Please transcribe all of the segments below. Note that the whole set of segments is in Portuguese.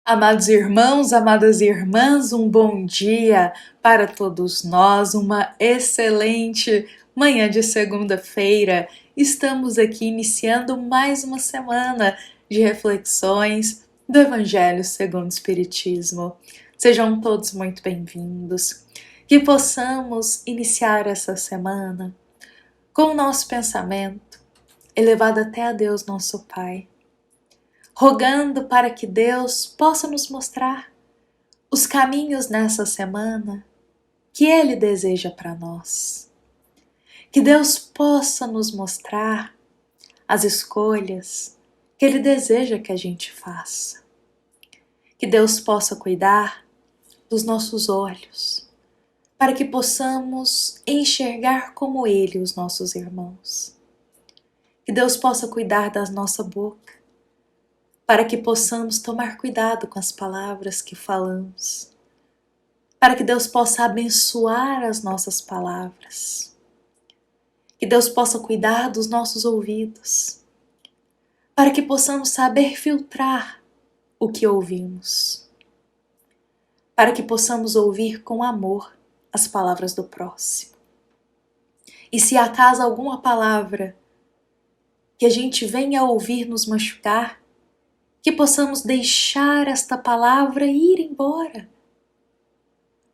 Amados irmãos, amadas irmãs, um bom dia para todos nós, uma excelente manhã de segunda-feira. Estamos aqui iniciando mais uma semana de reflexões do Evangelho segundo o Espiritismo. Sejam todos muito bem-vindos. Que possamos iniciar essa semana com o nosso pensamento elevado até a Deus, nosso Pai, rogando para que Deus possa nos mostrar os caminhos nessa semana que Ele deseja para nós. Que Deus possa nos mostrar as escolhas que Ele deseja que a gente faça. Que Deus possa cuidar dos nossos olhos, para que possamos enxergar como Ele os nossos irmãos. Que Deus possa cuidar da nossa boca, para que possamos tomar cuidado com as palavras que falamos, para que Deus possa abençoar as nossas palavras, que Deus possa cuidar dos nossos ouvidos, para que possamos saber filtrar o que ouvimos, para que possamos ouvir com amor as palavras do próximo. E se acaso alguma palavra que a gente venha a ouvir nos machucar, que possamos deixar esta palavra ir embora.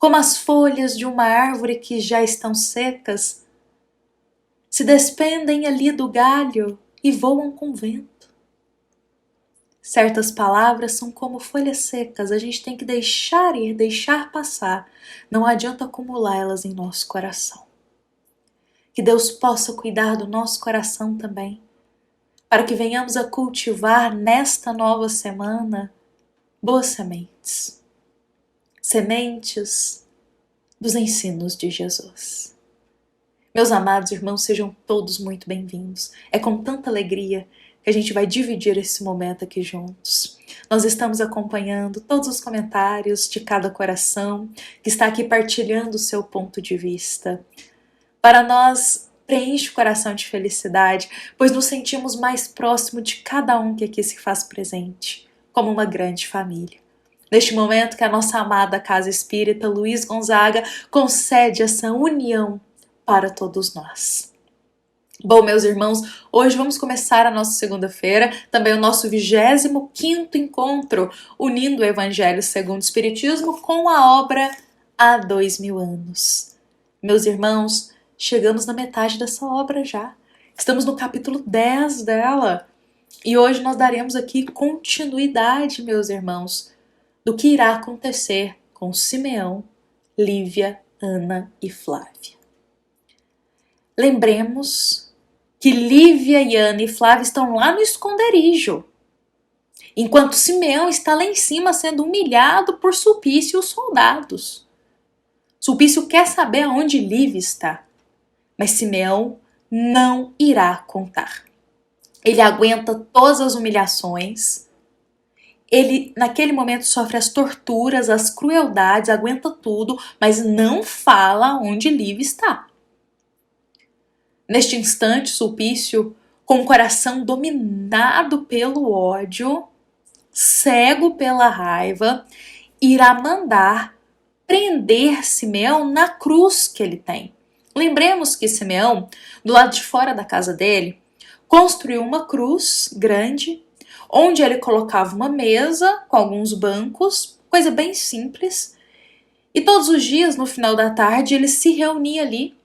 Como as folhas de uma árvore que já estão secas, se despendem ali do galho e voam com o vento. Certas palavras são como folhas secas, a gente tem que deixar ir, deixar passar. Não adianta acumular elas em nosso coração. Que Deus possa cuidar do nosso coração também, para que venhamos a cultivar nesta nova semana boas sementes. Sementes dos ensinos de Jesus. Meus amados irmãos, sejam todos muito bem-vindos. É com tanta alegria que a gente vai dividir esse momento aqui juntos. Nós estamos acompanhando todos os comentários de cada coração que está aqui partilhando o seu ponto de vista. Para nós, preenche o coração de felicidade, pois nos sentimos mais próximo de cada um que aqui se faz presente, como uma grande família. Neste momento que a nossa amada Casa Espírita Luiz Gonzaga concede essa união para todos nós. Bom, meus irmãos, hoje vamos começar a nossa segunda-feira, também o nosso 25º encontro, unindo o Evangelho segundo o Espiritismo com a obra Há 2000 anos. Meus irmãos, chegamos na metade dessa obra já. Estamos no capítulo 10 dela. E hoje nós daremos aqui continuidade, meus irmãos, do que irá acontecer com Simeão, Lívia, Ana e Flávia. Lembremos que Lívia e Ana e Flávia estão lá no esconderijo, enquanto Simeão está lá em cima sendo humilhado por Sulpício e os soldados. Sulpício quer saber aonde Lívia está, mas Simeão não irá contar. Ele aguenta todas as humilhações. Ele, naquele momento, sofre as torturas, as crueldades, aguenta tudo, mas não fala onde Lívia está. Neste instante, Sulpício, com o coração dominado pelo ódio, cego pela raiva, irá mandar prender Simeão na cruz que ele tem. Lembremos que Simeão, do lado de fora da casa dele, construiu uma cruz grande, onde ele colocava uma mesa com alguns bancos, coisa bem simples, e todos os dias, no final da tarde, ele se reunia ali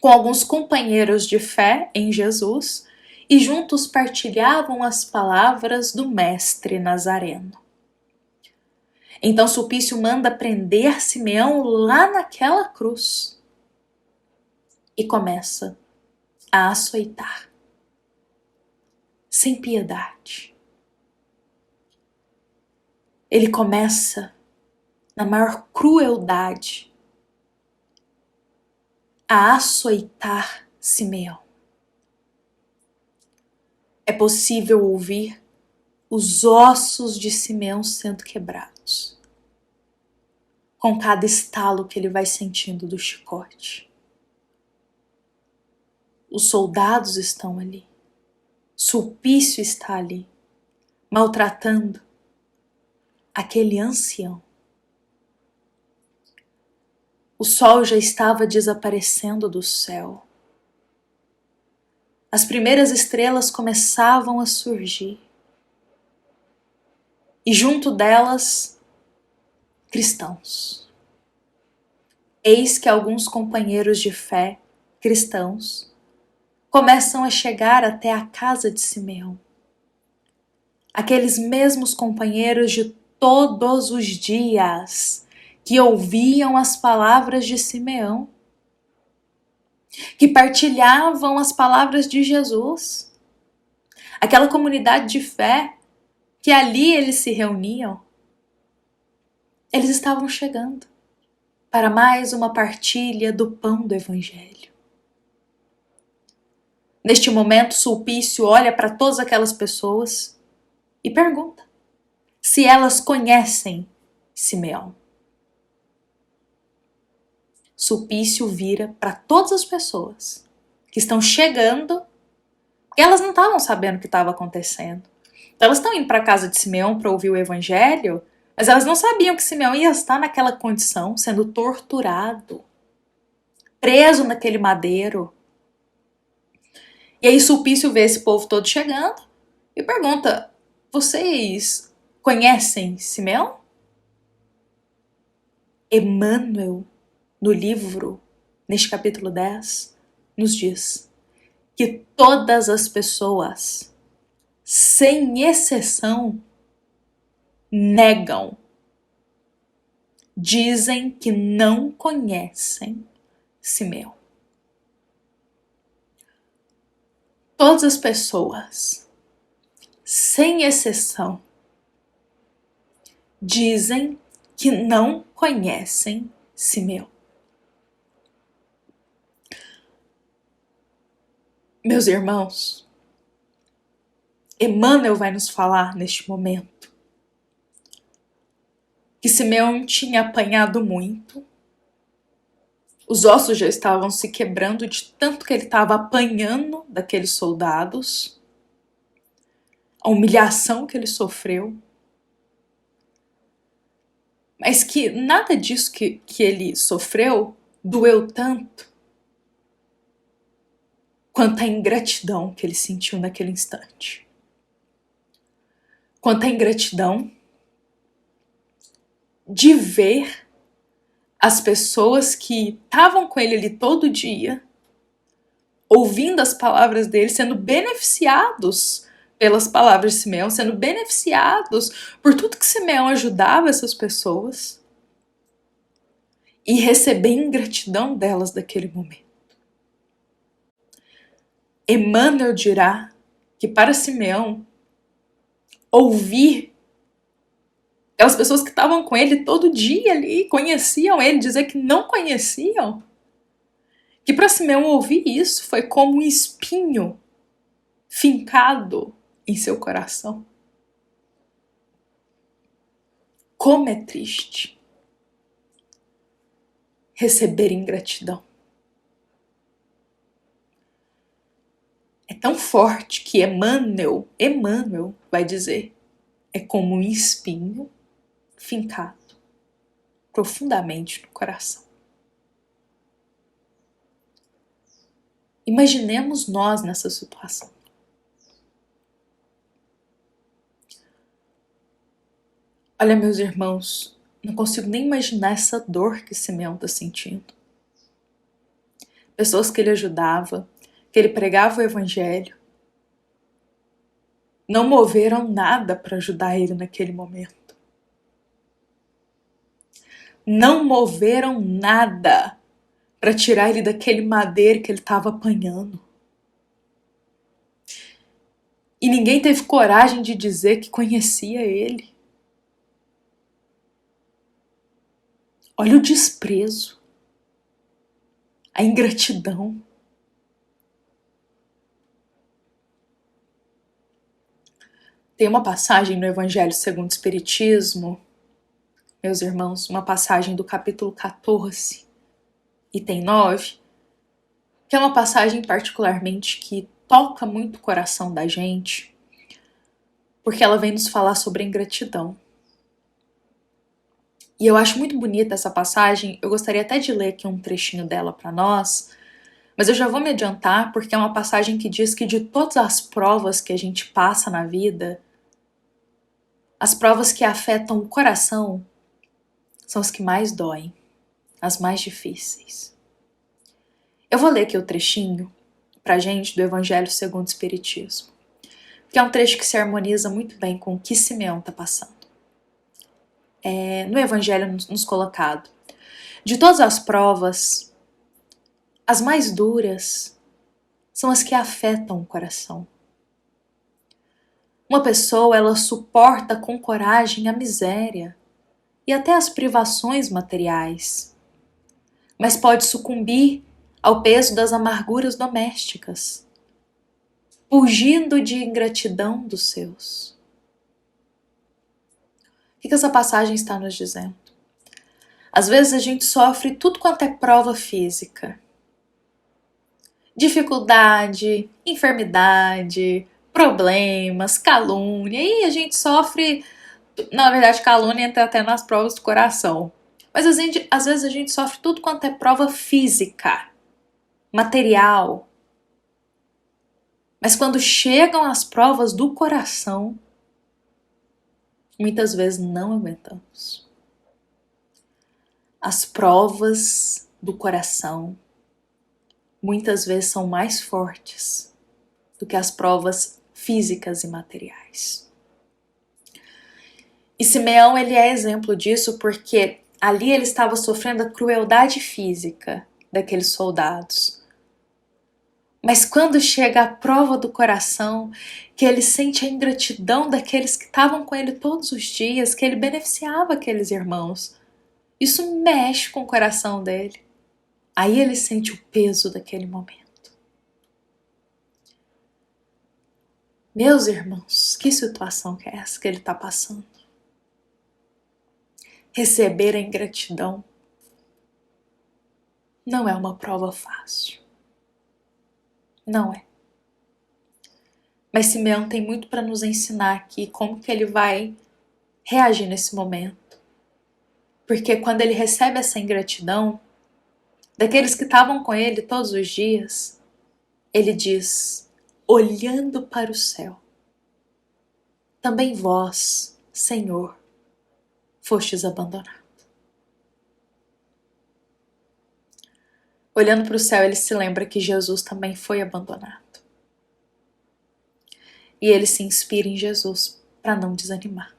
com alguns companheiros de fé em Jesus e juntos partilhavam as palavras do Mestre Nazareno. Então Sulpício manda prender Simeão lá naquela cruz e começa a açoitar, sem piedade. Ele começa na maior crueldade a açoitar Simeão. É possível ouvir os ossos de Simeão sendo quebrados, com cada estalo que ele vai sentindo do chicote. Os soldados estão ali, Sulpício está ali, maltratando, aquele ancião. O sol já estava desaparecendo do céu. As primeiras estrelas começavam a surgir. E junto delas, cristãos. Eis que alguns companheiros de fé, cristãos, começam a chegar até a casa de Simeão. Aqueles mesmos companheiros de todos os dias que ouviam as palavras de Simeão, que partilhavam as palavras de Jesus. Aquela comunidade de fé que ali eles se reuniam, eles estavam chegando para mais uma partilha do pão do Evangelho. Neste momento, Sulpício olha para todas aquelas pessoas e pergunta se elas conhecem Simeão. Sulpício vira para todas as pessoas que estão chegando, e elas não estavam sabendo o que estava acontecendo. Então elas estão indo para a casa de Simeão para ouvir o Evangelho, mas elas não sabiam que Simeão ia estar naquela condição, sendo torturado, preso naquele madeiro. E aí Sulpício vê esse povo todo chegando e pergunta: vocês conhecem Simeão? Emmanuel, no livro, neste capítulo 10, nos diz que todas as pessoas, sem exceção, negam, dizem que não conhecem Simeão. Todas as pessoas, sem exceção, dizem que não conhecem Simeão. Meus irmãos, Emmanuel vai nos falar neste momento que Simeão tinha apanhado muito, os ossos já estavam se quebrando de tanto que ele estava apanhando daqueles soldados, a humilhação que ele sofreu, mas que nada disso que ele sofreu doeu tanto quanto a ingratidão que ele sentiu naquele instante. Quanto a ingratidão de ver as pessoas que estavam com ele ali todo dia, ouvindo as palavras dele, sendo beneficiados pelas palavras de Simeão, sendo beneficiados por tudo que Simeão ajudava essas pessoas, e receber ingratidão delas naquele momento. Emmanuel dirá que para Simeão, ouvir aquelas pessoas que estavam com ele todo dia ali, conheciam ele, dizer que não conheciam, que para Simeão ouvir isso foi como um espinho fincado em seu coração. Como é triste receber ingratidão. É tão forte que Emmanuel vai dizer, é como um espinho fincado profundamente no coração. Imaginemos nós nessa situação. Olha, meus irmãos, não consigo nem imaginar essa dor que Simeão está sentindo. Pessoas que ele ajudava, que ele pregava o Evangelho, não moveram nada para ajudar ele naquele momento. Não moveram nada para tirar ele daquele madeiro que ele estava apanhando. E ninguém teve coragem de dizer que conhecia ele. Olha o desprezo, a ingratidão. Tem uma passagem no Evangelho segundo o Espiritismo, meus irmãos, uma passagem do capítulo 14, item 9, que é uma passagem particularmente que toca muito o coração da gente, porque ela vem nos falar sobre a ingratidão. E eu acho muito bonita essa passagem, eu gostaria até de ler aqui um trechinho dela para nós, mas eu já vou me adiantar porque é uma passagem que diz que de todas as provas que a gente passa na vida, as provas que afetam o coração são as que mais doem, as mais difíceis. Eu vou ler aqui o trechinho pra gente do Evangelho segundo o Espiritismo, que é um trecho que se harmoniza muito bem com o que Simeão está passando. No Evangelho nos colocado: de todas as provas, as mais duras são as que afetam o coração. Uma pessoa, ela suporta com coragem a miséria e até as privações materiais, mas pode sucumbir ao peso das amarguras domésticas, fugindo de ingratidão dos seus. O que essa passagem está nos dizendo? Às vezes a gente sofre tudo quanto é prova física. Dificuldade, enfermidade, problemas, calúnia, e a gente sofre, na verdade calúnia entra até nas provas do coração, mas às vezes a gente sofre tudo quanto é prova física, material, mas quando chegam as provas do coração, muitas vezes não aguentamos. As provas do coração muitas vezes são mais fortes do que as provas físicas e materiais. E Simeão, ele é exemplo disso porque ali ele estava sofrendo a crueldade física daqueles soldados. Mas quando chega a prova do coração, que ele sente a ingratidão daqueles que estavam com ele todos os dias, que ele beneficiava aqueles irmãos, isso mexe com o coração dele. Aí ele sente o peso daquele momento. Meus irmãos, que situação que é essa que ele está passando? Receber a ingratidão não é uma prova fácil. Não é. Mas Simeão tem muito para nos ensinar aqui como que ele vai reagir nesse momento. Porque quando ele recebe essa ingratidão daqueles que estavam com ele todos os dias, ele diz, olhando para o céu: também vós, Senhor, fostes abandonado. Olhando para o céu, ele se lembra que Jesus também foi abandonado. E ele se inspira em Jesus para não desanimar.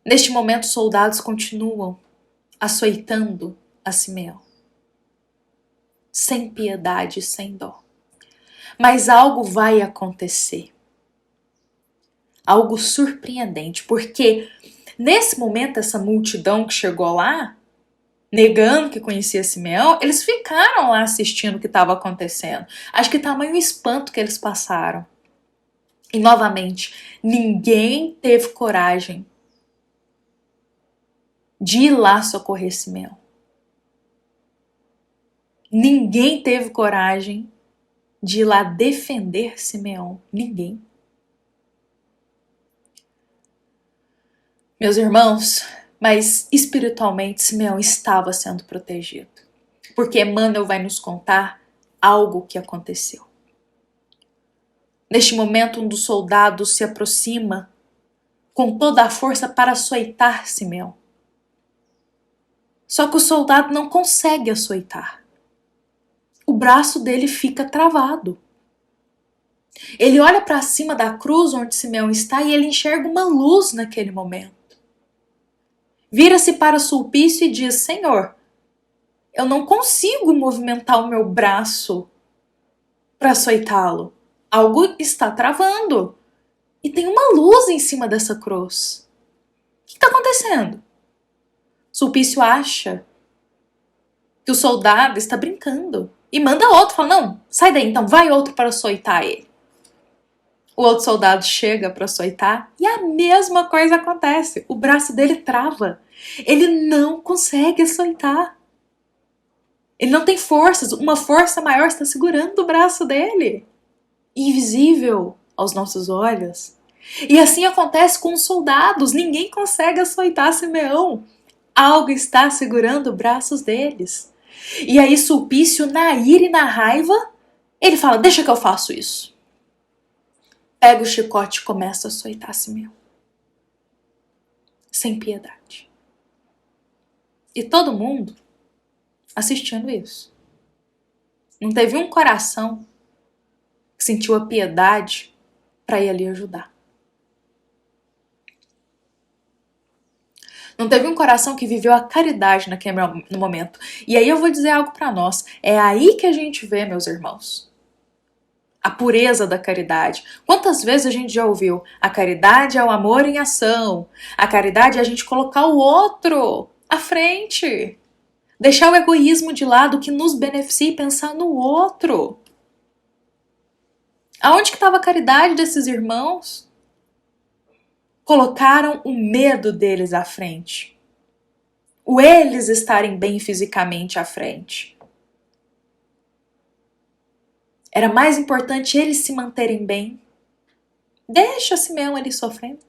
Neste momento, os soldados continuam açoitando a Simeão, sem piedade e sem dó. Mas algo vai acontecer. Algo surpreendente, porque nesse momento essa multidão que chegou lá, negando que conhecia Simeão, eles ficaram lá assistindo o que estava acontecendo. Acho que tamanho espanto que eles passaram. E novamente, ninguém teve coragem de ir lá socorrer Simeão. Ninguém teve coragem de ir lá defender Simeão. Ninguém. Meus irmãos, mas espiritualmente Simeão estava sendo protegido. Porque Emmanuel vai nos contar algo que aconteceu. Neste momento, um dos soldados se aproxima com toda a força para açoitar Simeão. Só que o soldado não consegue açoitar. O braço dele fica travado. Ele olha para cima da cruz onde Simeão está e ele enxerga uma luz naquele momento. Vira-se para Sulpício e diz: Senhor, eu não consigo movimentar o meu braço para açoitá-lo. Algo está travando. E tem uma luz em cima dessa cruz. O que está acontecendo? Sulpício acha que o soldado está brincando e manda outro, fala: não, sai daí então, vai outro para açoitar ele. O outro soldado chega para açoitar e a mesma coisa acontece. O braço dele trava. Ele não consegue açoitar. Ele não tem forças. Uma força maior está segurando o braço dele. Invisível aos nossos olhos. E assim acontece com os soldados, ninguém consegue açoitar Simeão. Algo está segurando os braços deles. E aí Sulpício, na ira e na raiva, ele fala, deixa que eu faço isso. Pega o chicote e começa a açoitar Simeão. Sem piedade. E todo mundo assistindo isso. Não teve um coração que sentiu a piedade para ir ali ajudar. Não teve um coração que viveu a caridade naquele momento. E aí eu vou dizer algo para nós. É aí que a gente vê, meus irmãos, a pureza da caridade. Quantas vezes a gente já ouviu? A caridade é o amor em ação. A caridade é a gente colocar o outro à frente. Deixar o egoísmo de lado que nos beneficia e pensar no outro. Aonde que estava a caridade desses irmãos? Colocaram o medo deles à frente. O eles estarem bem fisicamente à frente. Era mais importante eles se manterem bem. Deixa Simeão ali sofrendo.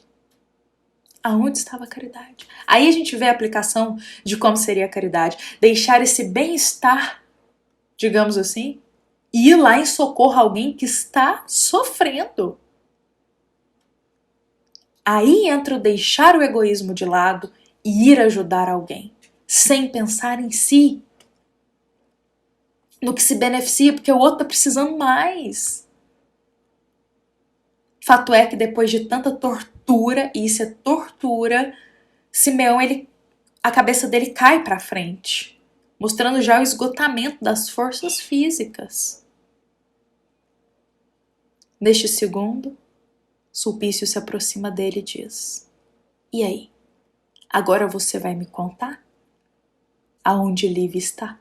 Aonde estava a caridade? Aí a gente vê a aplicação de como seria a caridade. Deixar esse bem-estar, digamos assim, e ir lá em socorro a alguém que está sofrendo. Aí entra o deixar o egoísmo de lado e ir ajudar alguém, sem pensar em si, no que se beneficia, porque o outro está precisando mais. Fato é que depois de tanta tortura, e isso é tortura, Simeão, a cabeça dele cai para frente, mostrando já o esgotamento das forças físicas. Neste segundo, Sulpício se aproxima dele e diz, e aí, agora você vai me contar aonde Lívia está?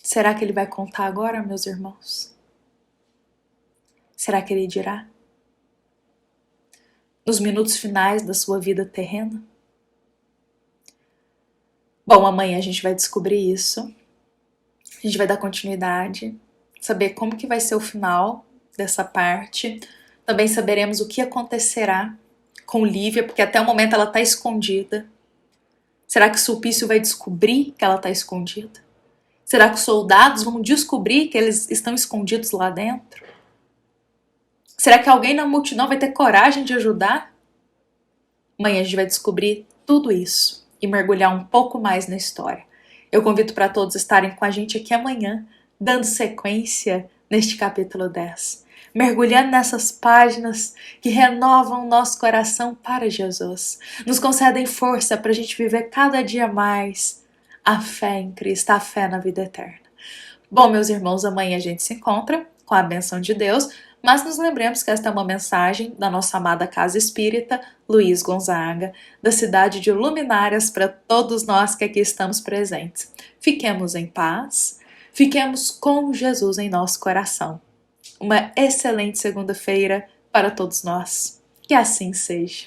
Será que ele vai contar agora, meus irmãos? Será que ele dirá? Nos minutos finais da sua vida terrena? Bom, amanhã a gente vai descobrir isso. A gente vai dar continuidade, saber como que vai ser o final dessa parte. Também saberemos o que acontecerá com Lívia, porque até o momento ela está escondida. Será que Sulpício vai descobrir que ela está escondida? Será que os soldados vão descobrir que eles estão escondidos lá dentro? Será que alguém na multidão vai ter coragem de ajudar? Amanhã a gente vai descobrir tudo isso e mergulhar um pouco mais na história. Eu convido para todos estarem com a gente aqui amanhã, dando sequência neste capítulo 10. Mergulhando nessas páginas que renovam nosso coração para Jesus. Nos concedem força para a gente viver cada dia mais a fé em Cristo, a fé na vida eterna. Bom, meus irmãos, amanhã a gente se encontra com a bênção de Deus, mas nos lembremos que esta é uma mensagem da nossa amada Casa Espírita Luiz Gonzaga, da cidade de Luminárias, para todos nós que aqui estamos presentes. Fiquemos em paz, fiquemos com Jesus em nosso coração. Uma excelente segunda-feira para todos nós. Que assim seja.